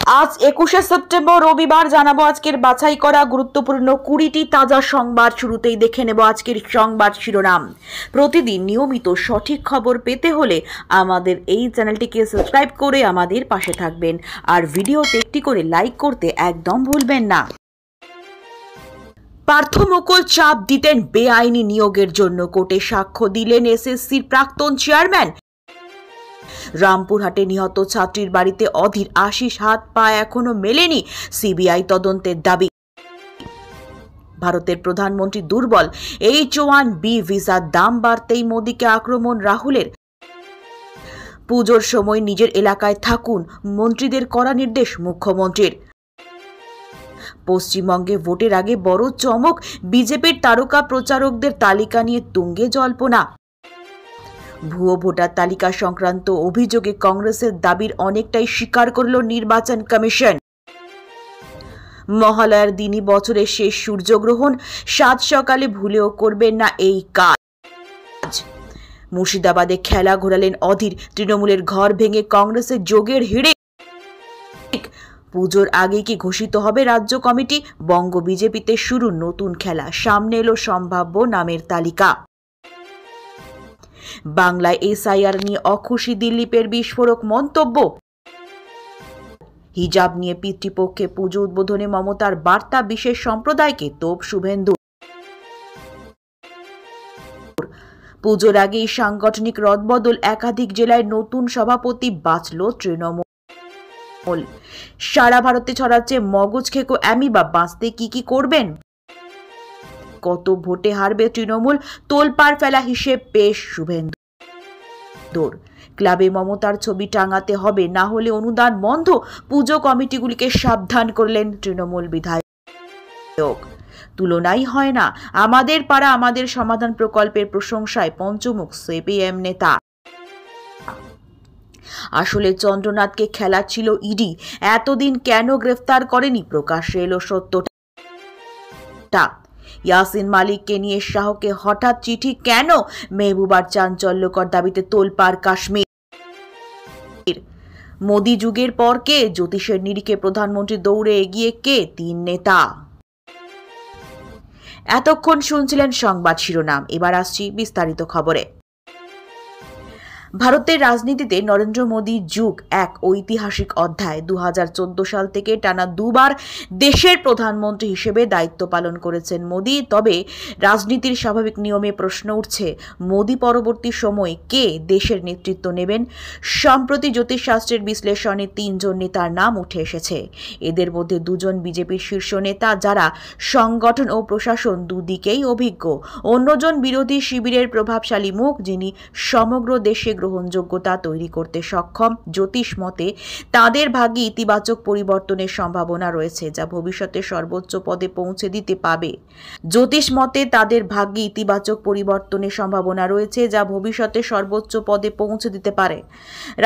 আজ 21শে সেপ্টেম্বর রবিবার জানাবো আজকের বাছাই করা গুরুত্বপূর্ণ 20টি তাজা সংবাদ। শুরুতেই দেখে নেব আজকের সংবাদ শিরোনাম। প্রতিদিন নিয়মিত সঠিক খবর পেতে হলে আমাদের এই চ্যানেলটিকে সাবস্ক্রাইব করে আমাদের পাশে থাকবেন, আর ভিডিওতে একটি করে লাইক করতে একদম ভুলবেন না। পার্থ মুকুল চাপ দিতেন বেআইনি নিয়োগের জন্য, কোর্টে সাক্ষ্য দিলেন এসএসসির প্রাক্তন চেয়ারম্যান। রামপুরহাটে নিহত ছাত্রীর বাড়িতে অধীর আশিস হাত পা এখনো মেলেনি, সিবিআই তদন্তের দাবি। ভারতের প্রধানমন্ত্রী দুর্বল, H-1B ভিসার দাম বাড়তেই মোদীকে আক্রমণ রাহুলের। পুজোর সময় নিজের এলাকায় থাকুন, মন্ত্রীদের কড়া নির্দেশ মুখ্যমন্ত্রীর। পশ্চিমবঙ্গে ভোটের আগে বড় চমক, বিজেপির তারকা প্রচারকদের তালিকা নিয়ে তুঙ্গে জল্পনা। ভুয়ো ভোটার তালিকা সংক্রান্ত অভিযোগে কংগ্রেসের দাবির অনেকটাই স্বীকার করল নির্বাচন কমিশন। মহালয়ার দিনই বছরের শেষ সূর্যগ্রহণ, সাত সকালে ভুলেও করবেন না এই কাজ। মুর্শিদাবাদে খেলা ঘোরালেন অধীর, তৃণমূলের ঘর ভেঙে কংগ্রেসের যোগের হিড়িক। পুজোর আগে কি ঘোষিত হবে রাজ্য কমিটি? বঙ্গ বিজেপিতে শুরু নতুন খেলা, সামনে এলো সম্ভাব্য নামের তালিকা। বাংলায় এসআইআর নিয়ে অখুশি দিলীপের বিস্ফোরক মন্তব্য। হিজাব নিয়ে পিতৃপক্ষে পুজো উদ্বোধনে মমতার বার্তা বিশেষ সম্প্রদায়কে, তোপ শুভেন্দু। পুজোর আগেই সাংগঠনিক রদবদল, একাধিক জেলায় নতুন সভাপতি বাঁচল তৃণমূল। সারা ভারতে ছড়াচ্ছে মগজ খেকো অ্যামিবা, বাঁচতে কি করবেন? কত ভোটে হারবে তৃণমূল? তোলপাড় ফেলা হিসেব পেশ শুভেন্দুর। ক্লাবে মমতার ছবি টাঙাতে হবে, না হলে অনুদান বন্ধ, পুজো কমিটিগুলিকে সাবধান করলেন তৃণমূল বিধায়ক। তুলনাই হয় না আমাদের পাড়া আমাদের সমাধান প্রকল্পের প্রশংসায় পঞ্চমুখ সিপিএম নেতা। আসলে চন্দ্রনাথকে খেলাচ্ছিল ইডি, এতদিন কেন গ্রেফতার করেনি? প্রকাশ্যে এলো সত্যটা। ইয়াসিন মালিককে নিয়ে শাহকে হঠাৎ চিঠি কেন? মেহবুবার চাঞ্চল্যকর দাবিতে তোলপাড় কাশ্মীর। মোদি যুগের পর কে? জ্যোতিষের নিরিখে প্রধানমন্ত্রী দৌড়ে এগিয়ে কে? তিন নেতা। এতক্ষণ শুনছিলেন সংবাদ শিরোনাম, এবার আসছি বিস্তারিত খবরে। ভারতের রাজনীতিতে নরেন্দ্র মোদীর যুগ এক ঐতিহাসিক অধ্যায়। 2014 সাল থেকে টানা দুবার দেশের প্রধানমন্ত্রী হিসেবে দায়িত্ব পালন করেছেন মোদী। তবে রাজনীতির স্বাভাবিক নিয়মে প্রশ্ন উঠছে, মোদী পরবর্তী সময়ে কে দেশের নেতৃত্ব নেবেন? সম্প্রতি জ্যোতিষশাস্ত্রের বিশ্লেষণে 3 জন নেতার নাম উঠে এসেছে। এদের মধ্যে 2 জন বিজেপির শীর্ষ নেতা, যারা সংগঠন ও প্রশাসন দুদিকেই অভিজ্ঞ। অন্যজন বিরোধী শিবিরের প্রভাবশালী মুখ, যিনি সমগ্র দেশে গ্রহণযোগ্যতা তৈরি করতে সক্ষম। জ্যোতিষ মতে তাদের ভাগ্যে ইতিবাচক পরিবর্তনের সম্ভাবনা রয়েছে, যা ভবিষ্যতে সর্বোচ্চ পদে পৌঁছে দিতে পারে। জ্যোতিষ মতে তাদের ভাগ্যে ইতিবাচক পরিবর্তনের সম্ভাবনা রয়েছে, যা ভবিষ্যতে সর্বোচ্চ পদে পৌঁছে দিতে পারে।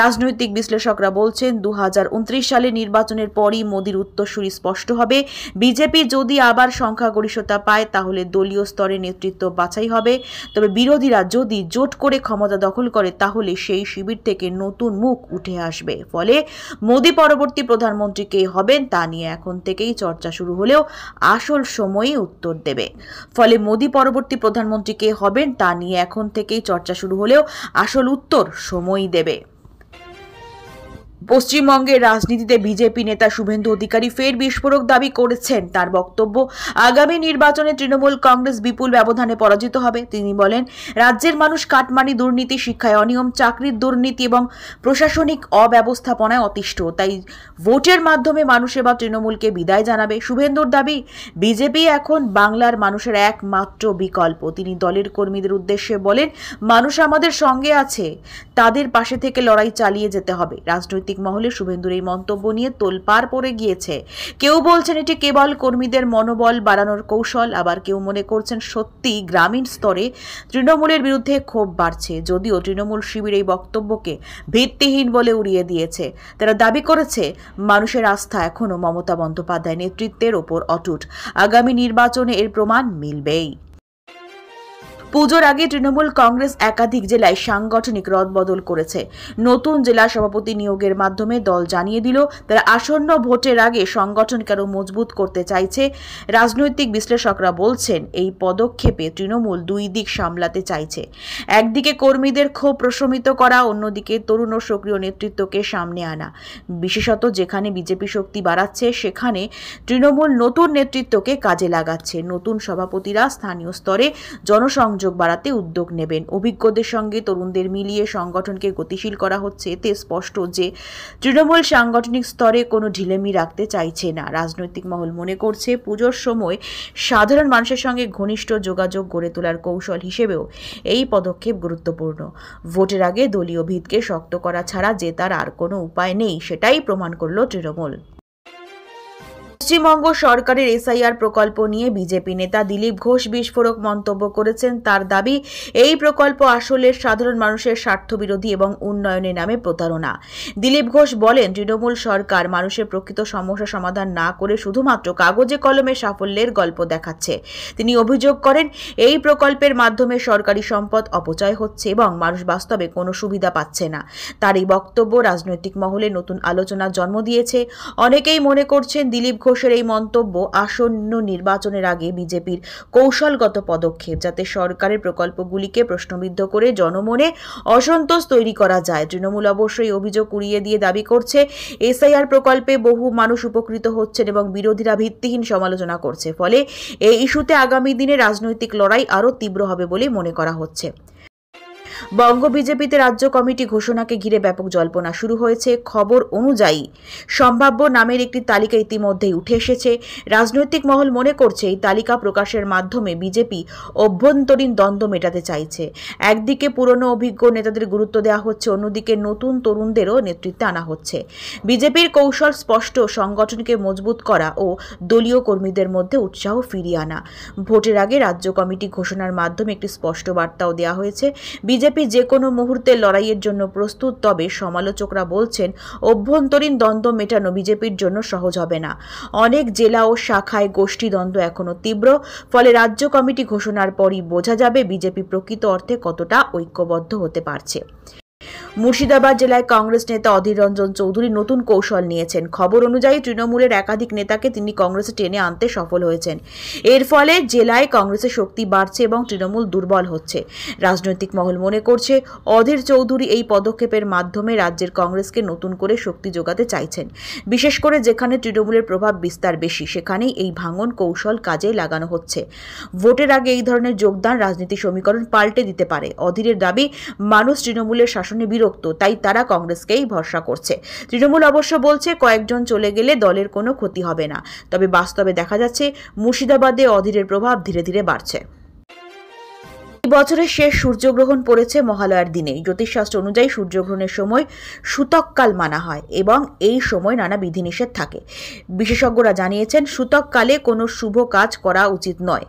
রাজনৈতিক বিশ্লেষকরা বলছেন, 2029 সালে নির্বাচনের পরই মোদীর উত্তরসূরি স্পষ্ট হবে। বিজেপি যদি আবার সংখ্যাগরিষ্ঠতা পায়, তাহলে দলীয় স্তরে নেতৃত্ব বাছাই হবে। তবে বিরোধীরা যদি জোট করে ক্ষমতা দখল করে, তাহলে সেই শিবির থেকে নতুন মুখ উঠে আসবে। ফলে মোদী পরবর্তী প্রধানমন্ত্রী কে হবেন তা নিয়ে এখন থেকেই চর্চা শুরু হলেও আসল সময়ে উত্তর দেবে। সময়ই দেবে। পশ্চিমবঙ্গের রাজনীতিতে বিজেপি নেতা শুভেন্দু অধিকারী ফের বিস্ফোরক দাবি করেছেন। তার বক্তব্য, আগামী নির্বাচনে তৃণমূল কংগ্রেস বিপুল ব্যবধানে পরাজিত হবে। তিনি বলেন, রাজ্যের মানুষ কাটমানি দুর্নীতি, শিক্ষায় অনিয়ম, চাকরির দুর্নীতি এবং প্রশাসনিক অব্যবস্থাপনায় অতিষ্ঠ। তাই ভোটের মাধ্যমে মানুষ এবার তৃণমূলকে বিদায় জানাবে। শুভেন্দুর দাবি, বিজেপি এখন বাংলার মানুষের একমাত্র বিকল্প। তিনি দলের কর্মীদের উদ্দেশ্যে বলেন, মানুষ আমাদের সঙ্গে আছে, তাদের পাশে থেকে লড়াই চালিয়ে যেতে হবে। রাজনৈতিক মহলে শুভেন্দুর এই মন্তব্য নিয়ে তোলপাড় পড়ে গিয়েছে। কেউ বলছেন এটি কেবল কর্মীদের মনোবল বাড়ানোর কৌশল, আবার কেউ মনে করছেন সত্যি গ্রামীণ স্তরে তৃণমূলের বিরুদ্ধে ক্ষোভ বাড়ছে। যদিও তৃণমূল শিবির এই বক্তব্যকে ভিত্তিহীন বলে উড়িয়ে দিয়েছে। তারা দাবি করেছে, মানুষের আস্থা এখনো মমতা বন্দ্যোপাধ্যায় নেতৃত্বের ওপর অটুট। আগামী নির্বাচনে এর প্রমাণ মিলবেই। পুজোর আগে তৃণমূল কংগ্রেস একাধিক জেলায় সাংগঠনিক রদবদল করেছে। নতুন জেলা সভাপতি নিয়োগের মাধ্যমে দল জানিয়ে দিল তারা আসন্ন ভোটের আগে সংগঠনকে আরও মজবুত করতে চাইছে। রাজনৈতিক বিশ্লেষকরা বলছেন এই পদক্ষেপে তৃণমূল দুই দিক সামলাতে চাইছে। একদিকে কর্মীদের ক্ষোভ প্রশমিত করা, অন্যদিকে তরুণ ও সক্রিয় নেতৃত্বকে সামনে আনা। বিশেষত যেখানে বিজেপি শক্তি বাড়াচ্ছে সেখানে তৃণমূল নতুন নেতৃত্বকে কাজে লাগাচ্ছে। নতুন সভাপতিরা স্থানীয় স্তরে জনসংযোগ বাড়াতে উদ্যোগ নেবেন। অভিজ্ঞদের সঙ্গে তরুণদের মিলিয়ে সংগঠনকে গতিশীল করা হচ্ছে। এতে স্পষ্ট যে তৃণমূল সাংগঠনিক স্তরে কোনো ঢিলেমি রাখতে চাইছে না। রাজনৈতিক মহল মনে করছে পুজোর সময় সাধারণ মানুষের সঙ্গে ঘনিষ্ঠ যোগাযোগ গড়ে তোলার কৌশল হিসেবেও এই পদক্ষেপ গুরুত্বপূর্ণ। ভোটের আগে দলীয় ভিতকে শক্ত করা ছাড়া যে তার আর কোনো উপায় নেই, সেটাই প্রমাণ করল তৃণমূল। পশ্চিমবঙ্গ সরকারের এসআইআর প্রকল্প নিয়ে বিজেপি নেতা দিলীপ ঘোষ বিস্ফোরক মন্তব্য করেছেন। তার দাবি, এই প্রকল্প আসলে সাধারণ মানুষের স্বার্থবিরোধী এবং উন্নয়নের নামে প্রতারণা। দিলীপ ঘোষ বলেন, তৃণমূল সরকার মানুষের প্রকৃত সমস্যা সমাধান না করে শুধুমাত্র কাগজে কলমে সাফল্যের গল্প দেখাচ্ছে। তিনি অভিযোগ করেন, এই প্রকল্পের মাধ্যমে সরকারি সম্পদ অপচয় হচ্ছে এবং মানুষ বাস্তবে কোনো সুবিধা পাচ্ছে না। তার এই বক্তব্য রাজনৈতিক মহলে নতুন আলোচনার জন্ম দিয়েছে। অনেকেই মনে করছেন দিলীপ ঘোষের এই মন্তব্য আসন্ন নির্বাচনের আগে বিজেপির কৌশলগত পদক্ষেপ, যাতে সরকারের প্রকল্পগুলিকে প্রশ্নবিদ্ধ করে জনমনে অসন্তোষ তৈরি করা যায়। তৃণমূল অবশ্যই অভিযোগ উড়িয়ে দিয়ে দাবি করছে, এসআইআর প্রকল্পে বহু মানুষ উপকৃত হচ্ছেন এবং বিরোধীরা ভিত্তিহীন সমালোচনা করছে। ফলে এই ইস্যুতে আগামী দিনে রাজনৈতিক লড়াই আরও তীব্র হবে বলে মনে করা হচ্ছে। বঙ্গ বিজেপিতে রাজ্য কমিটি ঘোষণাকে ঘিরে ব্যাপক জল্পনা শুরু হয়েছে। খবর অনুযায়ী সম্ভাব্য নামের একটি তালিকা ইতিমধ্যেই উঠে এসেছে। রাজনৈতিক মহল মনে করছে এই তালিকা প্রকাশের মাধ্যমে বিজেপি অভ্যন্তরীণ দ্বন্দ্ব মেটাতে চাইছে। একদিকে পুরনো অভিজ্ঞ নেতাদের গুরুত্ব দেওয়া হচ্ছে, অন্যদিকে নতুন তরুণদেরও নেতৃত্বে আনা হচ্ছে। বিজেপির কৌশল স্পষ্ট, সংগঠনকে মজবুত করা ও দলীয় কর্মীদের মধ্যে উৎসাহ ফিরিয়ে আনা। ভোটের আগে রাজ্য কমিটি ঘোষণার মাধ্যমে একটি স্পষ্ট বার্তাও দেওয়া হয়েছে। বিজেপি যে কোনো মুহূর্তে লড়াইয়ের জন্য প্রস্তুত, তবে সমালোচকরা বলছেন অভ্যন্তরীণ দ্বন্দ্ব মেটানো বিজেপির জন্য সহজ হবে না। অনেক জেলা ও শাখায় গোষ্ঠী দ্বন্দ্ব এখনো তীব্র। ফলে রাজ্য কমিটি ঘোষণার পরই বোঝা যাবে বিজেপি প্রকৃত অর্থে কতটা ঐক্যবদ্ধ হতে পারছে। মুর্শিদাবাদ জেলায় কংগ্রেস নেতা অধীর রঞ্জন চৌধুরী নতুন কৌশল নিয়েছেন। খবর অনুযায়ী তৃণমূলের একাধিক নেতাকে তিনি কংগ্রেসে টেনে আনতে সফল হয়েছেন। এর ফলে জেলায় কংগ্রেসের শক্তি বাড়ছে এবং তৃণমূল দুর্বল হচ্ছে। রাজনৈতিক মহল মনে করছে অধীর চৌধুরী এই পদক্ষেপের মাধ্যমে রাজ্যের কংগ্রেসকে নতুন করে শক্তি যোগাতে চাইছেন। বিশেষ করে যেখানে তৃণমূলের প্রভাব বিস্তার বেশি, সেখানেই এই ভাঙন কৌশল কাজে লাগানো হচ্ছে। ভোটের আগে এই ধরনের যোগদান রাজনীতি সমীকরণ পাল্টে দিতে পারে। অধীরের দাবি, মানুষ তৃণমূলের শাসনে বিরক্ত, তাই তারা কংগ্রেসকেই ভরসা করছে। তৃণমূল অবশ্য বলছে কয়েকজন চলে গেলে দলের কোনো ক্ষতি হবে না। তবে বাস্তবে দেখা যাচ্ছে মুর্শিদাবাদে অধীরের প্রভাব ধীরে ধীরে বাড়ছে। বছরের শেষ সূর্যগ্রহণ পড়েছে মহালয়ার দিনে। জ্যোতিষশাস্ত্র অনুযায়ী সূর্যগ্রহণের সময় সূতককাল মানা হয় এবং এই সময় নানা বিধিনিষেধ থাকে। বিশেষজ্ঞরা জানিয়েছেন সূতককালে কোনো শুভ কাজ করা উচিত নয়।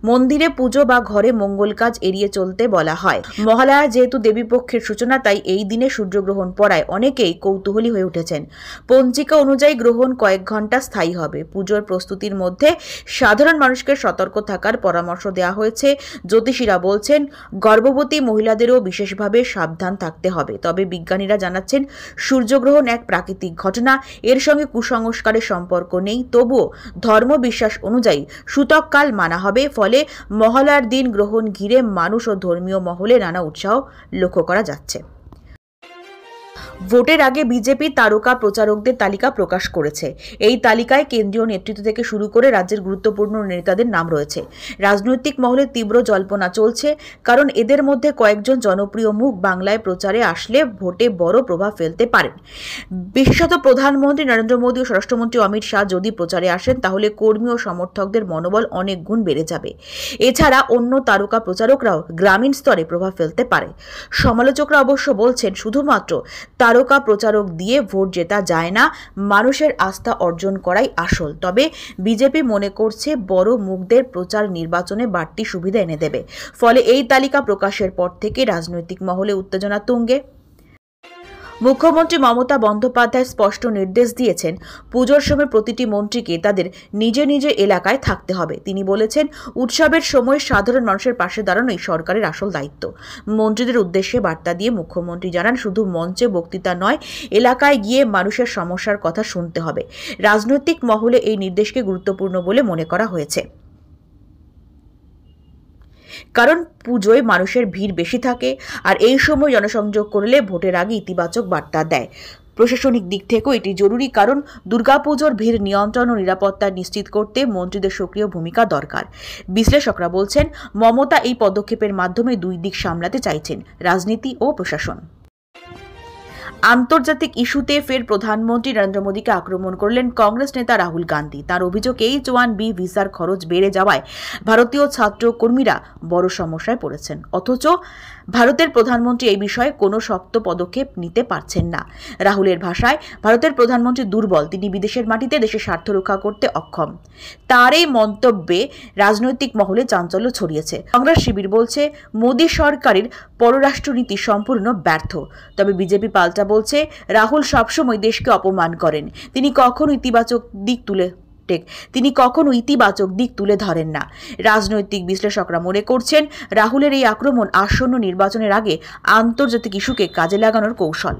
মন্দিরে পুজো বা ঘরে মঙ্গল কাজ এড়িয়ে চলতে বলা হয়। মহালয়া যেহেতু দেবীপক্ষের সূচনা, তাই এই দিনে সূর্যগ্রহণ পড়ায় অনেকেই কৌতূহলী হয়ে উঠেছেন। পঞ্জিকা অনুযায়ী গ্রহণ কয়েক ঘন্টা স্থায়ী হবে। পুজোর প্রস্তুতির মধ্যে সাধারণ মানুষকে সতর্ক থাকার পরামর্শ দেওয়া হয়েছে। জ্যোতিষীরা বলছেন গর্ভবতী মহিলাদেরও বিশেষভাবে সাবধান থাকতে হবে। তবে বিজ্ঞানীরা জানাচ্ছেন সূর্যগ্রহণ এক প্রাকৃতিক ঘটনা, এর সঙ্গে কুসংস্কারের সম্পর্ক নেই। তবুও ধর্মবিশ্বাস অনুযায়ী সূতককাল মানা হবে। ফলে মহালয়ার দিন গ্রহণ ঘিরে মানুষ ও ধর্মীয় মহলে নানা উৎসাহ লক্ষ্য করা যাচ্ছে। ভোটের আগে বিজেপি তারকা প্রচারকদের তালিকা প্রকাশ করেছে। এই তালিকায় কেন্দ্রীয় নেতৃত্ব থেকে শুরু করে রাজ্যের গুরুত্বপূর্ণ নেতাদের নাম রয়েছে। রাজনৈতিক মহলে তীব্র জল্পনা চলছে, কারণ এদের মধ্যে কয়েকজন জনপ্রিয় মুখ বাংলায় প্রচারে আসলে ভোটে বড় প্রভাব ফেলতে পারেন। বিশেষত প্রধানমন্ত্রী নরেন্দ্র মোদী ও স্বরাষ্ট্রমন্ত্রী অমিত শাহ যদি প্রচারে আসেন, তাহলে কর্মী ও সমর্থকদের মনোবল অনেক গুণ বেড়ে যাবে। এছাড়া অন্য তারকা প্রচারকরাও গ্রামীণ স্তরে প্রভাব ফেলতে পারে। সমালোচকরা অবশ্য বলছেন শুধুমাত্র তারকা প্রচারক দিয়ে ভোট জেতা যায় না, মানুষের আস্থা অর্জন করাই আসল। তবে বিজেপি মনে করছে বড় মুখদের প্রচার নির্বাচনে বাড়তি সুবিধা এনে দেবে। ফলে এই তালিকা প্রকাশের পর থেকে রাজনৈতিক মহলে উত্তেজনা তুঙ্গে। মুখ্যমন্ত্রী মমতা বন্দ্যোপাধ্যায় স্পষ্ট নির্দেশ দিয়েছেন, পুজোর সময় প্রতিটি মন্ত্রীকে তাদের নিজ নিজ এলাকায় থাকতে হবে। তিনি বলেছেন, উৎসবের সময় সাধারণ মানুষের পাশে দাঁড়ানোই সরকারের আসল দায়িত্ব। মন্ত্রীদের উদ্দেশ্যে বার্তা দিয়ে মুখ্যমন্ত্রী জানান, শুধু মঞ্চে বক্তৃতা নয়, এলাকায় গিয়ে মানুষের সমস্যার কথা শুনতে হবে। রাজনৈতিক মহলে এই নির্দেশকে গুরুত্বপূর্ণ বলে মনে করা হয়েছে, কারণ পুজোয় মানুষের ভিড় বেশি থাকে, আর এই সময় জনসংযোগ করলে ভোটের আগে ইতিবাচক বার্তা দেয়। প্রশাসনিক দিক থেকেও এটি জরুরি, কারণ দুর্গাপুজোর ভিড় নিয়ন্ত্রণ ও নিরাপত্তা নিশ্চিত করতে মন্ত্রীদের সক্রিয় ভূমিকা দরকার। বিশ্লেষকরা বলছেন, মমতা এই পদক্ষেপের মাধ্যমে দুই দিক সামলাতে চাইছেন, রাজনীতি ও প্রশাসন। আন্তর্জাতিক ইস্যুতে ফের প্রধানমন্ত্রী নরেন্দ্র মোদীকে আক্রমণ করলেন কংগ্রেস নেতা রাহুল গান্ধী। তার অভিযোগ, H-1B ভিসার খরচ বেড়ে যাওয়ায় ভারতীয় ছাত্র কর্মীরা বড় সমস্যায় পড়েছেন, অথচ ভারতের প্রধানমন্ত্রী এই বিষয়ে কোনো শক্ত পদক্ষেপ নিতে পারছেন না। রাহুলের ভাষায়, ভারতের প্রধানমন্ত্রী দুর্বল, তিনি বিদেশের মাটিতে দেশের স্বার্থ রক্ষা করতে অক্ষম। তার এই মন্তব্যে রাজনৈতিক মহলে চাঞ্চল্য ছড়িয়েছে। কংগ্রেস শিবির বলছে, মোদী সরকারের পররাষ্ট্রনীতি সম্পূর্ণ ব্যর্থ। তবে বিজেপি পাল্টা বলছে, রাহুল সবসময় দেশকে অপমান করেন, তিনি কখনো ইতিবাচক দিক তুলে ধরেন না। রাজনৈতিক বিশ্লেষকরা মনে করছেন, রাহুলের এই আক্রমণ আসন্ন নির্বাচনের আগে আন্তর্জাতিক ইস্যুকে কাজে লাগানোর কৌশল।